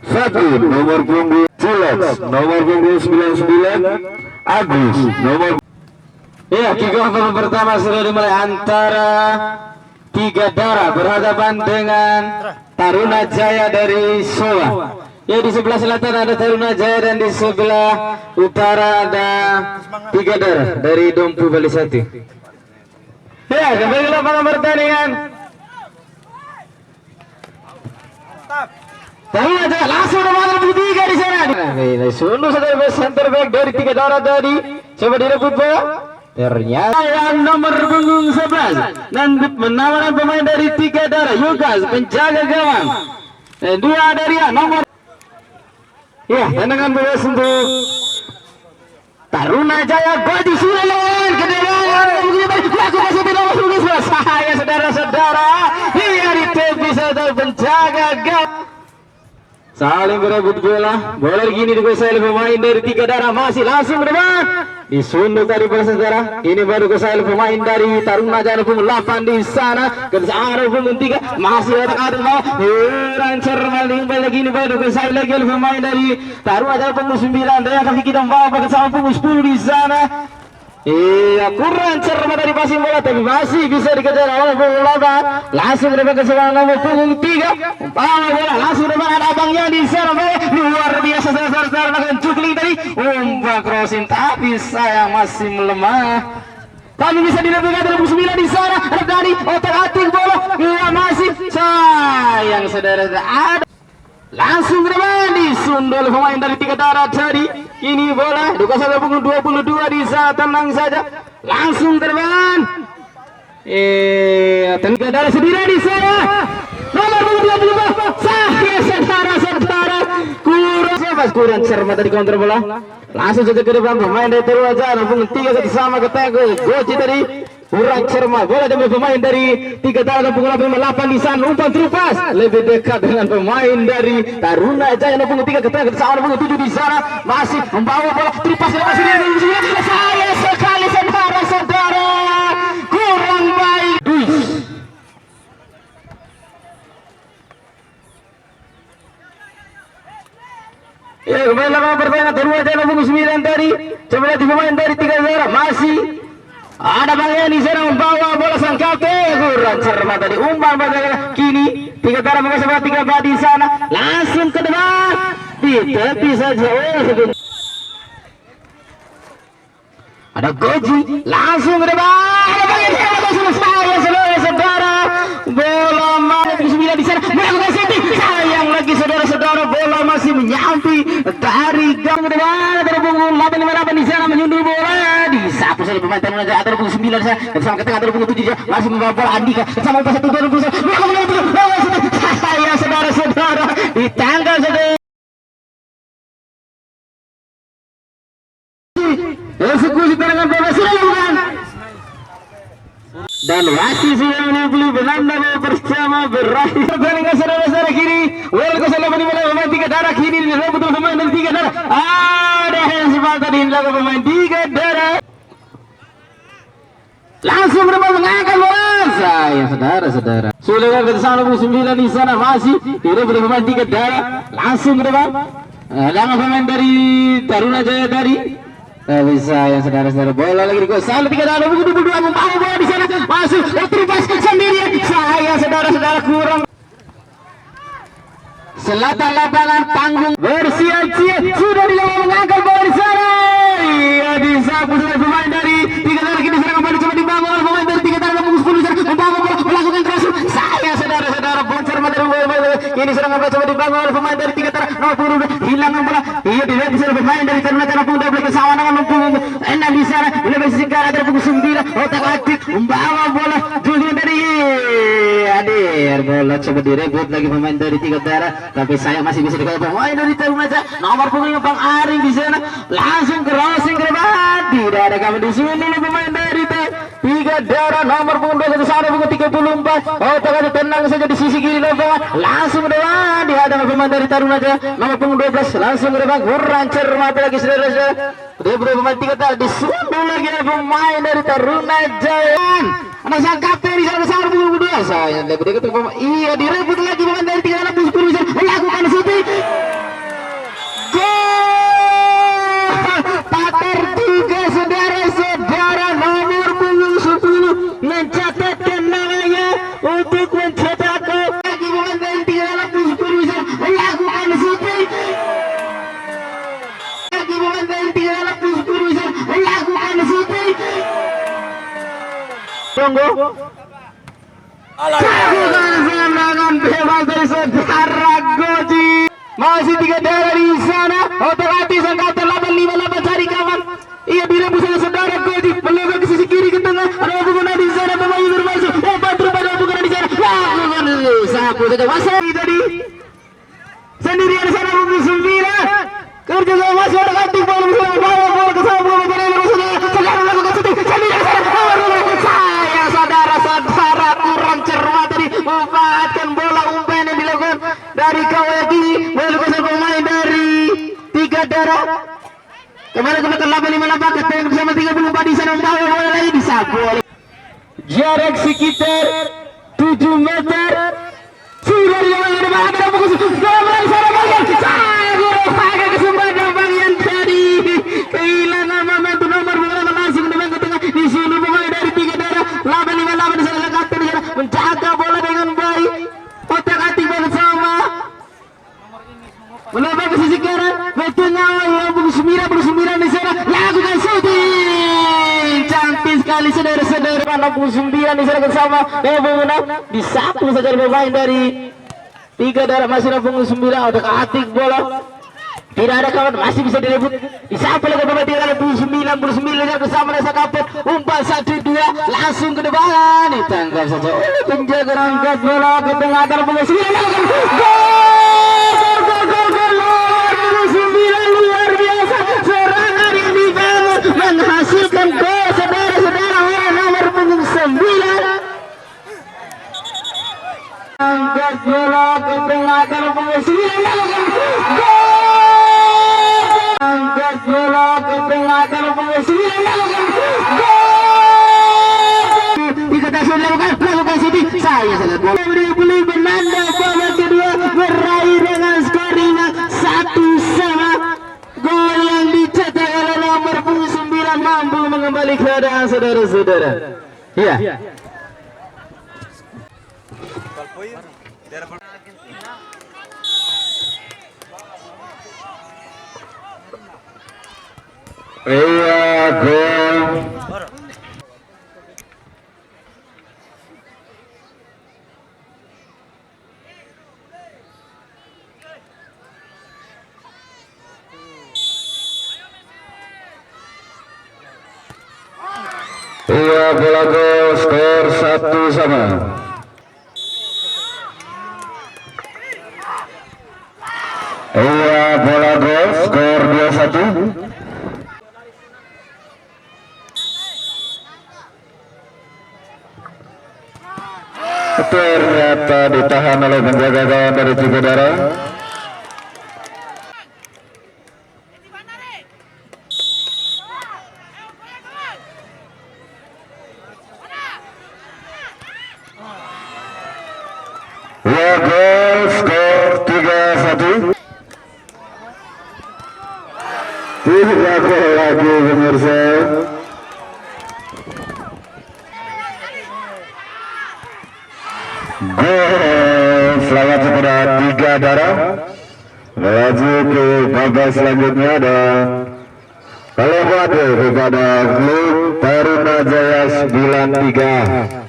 Satu nomor punggung Cilex, nomor punggung 99 Agus, nomor. Ya, kickoff pertama sudah dimulai antara tiga darah berhadapan dengan Taruna Jaya dari Solo. Ya, di sebelah selatan ada Taruna Jaya dan di sebelah utara ada tiga darah dari Dompu Bali Satu. Ya, kembali ke lapangan pertandingan. Taruna Jaya langsung nomor tiga di sana. Ini sunu saja center back dari tiga darah tadi. Coba direbut bola. Ternyata yang nomor punggung 11 dan menawarkan pemain dari tiga darah Yukas penjaga gawang dan dua dari nomor. Ya, tendangan bebas untuk Taruna Jaya. Godi sudah lawan ke depan. Saya saudara-saudara, ini ditepis atau penjaga gawang. Saling berebut bola. Bola gini dikuasai oleh pemain dari tiga darah, masih langsung ke depan. Disundul tadi saudara. Ini baru kuasai oleh pemain dari Taruna Jaya punggung 8 di sana. Ke arah punggung 3 masih ada mau. Rancer maling lagi ini baru kuasai lagi oleh pemain dari Taruna Jaya punggung 9. Dan kaki kita membawa bersama punggung 10 di sana. Iya, kurang cermat dari passing bola, tapi masih bisa dikejar oleh punggung 8. Langsung ke depan ke sebelah nomor punggung 3. Membawa bola langsung depan, ada abangnya di sana. Luar biasa saudara-saudara, akan cukling tadi. Umpan crossing, tapi sayang masih melemah. Kami bisa dilakukan dari 9 di sana. Ada dari otak-atik bola. Iya, masih sayang saudara-saudara. Ada langsung ke depan disundul pemain dari tiga darah tadi. Ini bola dikuasai oleh punggung 22 di sana. Tenang saja, langsung ke depan. Tiga darah sendiri di sana. Nomor punggung 22 saya saudara-saudara, kurang cermat tadi counter bola. Langsung saja ke depan pemain dari Taruna Jaya punggung 3 sama ke tengah. Goci tadi kurang cermat. Bola jemput pemain dari tiga darah punggung 8 di sana. Umpan terupas lebih dekat dengan pemain dari Taruna Jaya punggung 3 ke tengah sama punggung 7 di sana. Masih membawa bola terupas masih saya sekali saudara-saudara, kurang baik. Ya, kembali lapangan pertandingan Taruna Jaya punggung 9 tadi. Coba lihat pemain dari tiga darah masih ada Bang di sana membawa bola sang kapten. Kurang cermat tadi umpan pada kini tiga darah mengasah tiga di sana. Langsung ke depan di tepi saja. Ada Goji langsung ke depan. Ada Bang di sana saudara-saudara. Bola masih 9 di sana. Melakukan setting. Sayang lagi saudara-saudara, bola masih menyampi dari gang ke depan. Ada punggung 858 di sana menyundul bola. Disapu saja pemain Taruna Jaya. Ada punggung 9 di sana. Bersama ke tengah ada punggung 7 masih membawa bola. Andika bersama umpan 1 saya saudara-saudara ditangkap saudara. Eksekusi tendangan bola sudah dilakukan. Dan wasit sudah menibuli Belanda bersama berakhir pertandingan saudara-saudara. Kini bola kuasai di bola pemain tiga darah. Kini direbut oleh pemain dari tiga darah. Ada yang sempat tadi dilakukan pemain tiga darah. Langsung berdepan mengangkat bola. Saya saudara-saudara sudah ke sana punggung 9 di sana masih direbut oleh pemain tiga darah. Langsung ke depan lama pemain dari Taruna Jaya tadi. Bisa yang saudara-saudara, bola lagi dikuasai tiga darah punggung 22 membawa bola di sana masuk terlepas sendirian. Saya saudara-saudara kurang. Selatan lapangan panggung bersiap-siap sudah dilakukan mengangkat bola di sana. Iya, disapu oleh pemain dari tiga darah. Kini serangan kembali coba dibangun oleh pemain dari tiga darah punggung 10 di sana membangun bola melakukan crossing. Saya saudara-saudara boncer materi bola. Kini serangan bola coba dibangun oleh pemain dari tiga darah. Hilangkan bola. Iya, dilihat bisa pemain dari Taruna Jaya punggung 12 bersama dengan punggung 6 di sana. Lebih singkat ada punggung 9 otak-atik membawa bola Julian dari hadir bola coba direbut lagi pemain dari tiga darah, tapi saya masih bisa dikawal pemain dari Taruna Jaya nomor punggung Bang Aring di sana. Langsung crossing ke depan, tidak ada kamu di sini pemain dari Tiga darah nomor punggung 21 punggung 34. Oh, tengah tenang saja di sisi kiri lapangan. Langsung ke depan dihadang pemain dari Tarunaja nomor punggung 12 langsung ke depan kurang cermat lagi saudara-saudara. Dia pemain 3 tadi disunduh lagi pemain dari Tarunaja. Anak sang kapten di sana besar punggung 2. Saya lebih dekat pemain. Iya direbut lagi pemain dari 3 10 melakukan shooting. Tatar 3 saudara-saudara nomor punggung 10 mencatatkan namanya untuk mencetak lagi pemain dari 310 bisa melakukan shooting lagi pemain dari 310 bisa melakukan shooting tunggu lakukan serangan bebas dari saudara Goji. Masih 3 darah di sana. Otomatis angkatan 85 cari kawan. Ia direbut oleh saudara Goji. Melebar ke sisi kiri ke tengah. Ada pengguna di sana pemain bermasuk. Patru pada pengguna di sana. Lakukan sapu saja masuk tadi. Sendirian di sana punggung 9. Kerja sama masuk ada kanting bola bola ke sana bola sekarang lakukan shooting. Sendirian di sana. Saya saudara-saudara kurang cermat tadi memanfaatkan bola umpan yang dilakukan dari kawan kiri melakukan pemain dari 3 darah. Kemarin ke 85 ketemu bersama 34 di sana membawa bola lagi disapu oleh jarak sekitar 7 meter. Sudah dilakukan ada bola fokus. Bola di sana bagian. Saya pakai kesempatan bagian tadi. Kehilangan momentum nomor bola langsung dengan ke tengah di sini pemain dari 3 darah 85 di sana kapten di sana menjaga bola dengan baik. Otak-atik bersama melebar ke sisi kanan ke tengah yang punggung 9 di sana lakukan shooting cantik sekali saudara-saudara. Punggung 9 di sana bersama Bebuna disapu saja pemain dari 3 darah masih punggung 9 otak-atik bola tidak ada kawan masih bisa direbut disapu lagi pemain 99 bersama Nesa Kapten umpan 1-2 langsung ke depan ditangkap saja oleh penjaga angkat bola ke tengah antara punggung 9 luar biasa serangan yang dibangun menghasilkan gol saudara-saudara oleh nomor punggung 9 angkat bola ke tengah antara punggung 9 angkat bola ke tengah antara punggung 9 dikatakan lakukan shooting saya sangat bola boleh menanda babak kedua meraih dengan scoring 1-1. Gol yang dicetak oleh nomor punggung 9 mampu mengembalikan keadaan saudara-saudara. Iya. Iya, gol. Iya, bola gol skor 1-1. Iya, bola gol skor 2-1. Ternyata ditahan oleh penjaga gawang dari 3 darah. Ya, gol skor 3-1. 3 gol lagi pemirsa. Gol selamat kepada 3 darah. Melaju ke babak selanjutnya dan kalau kepada klub Tarunajaya 93.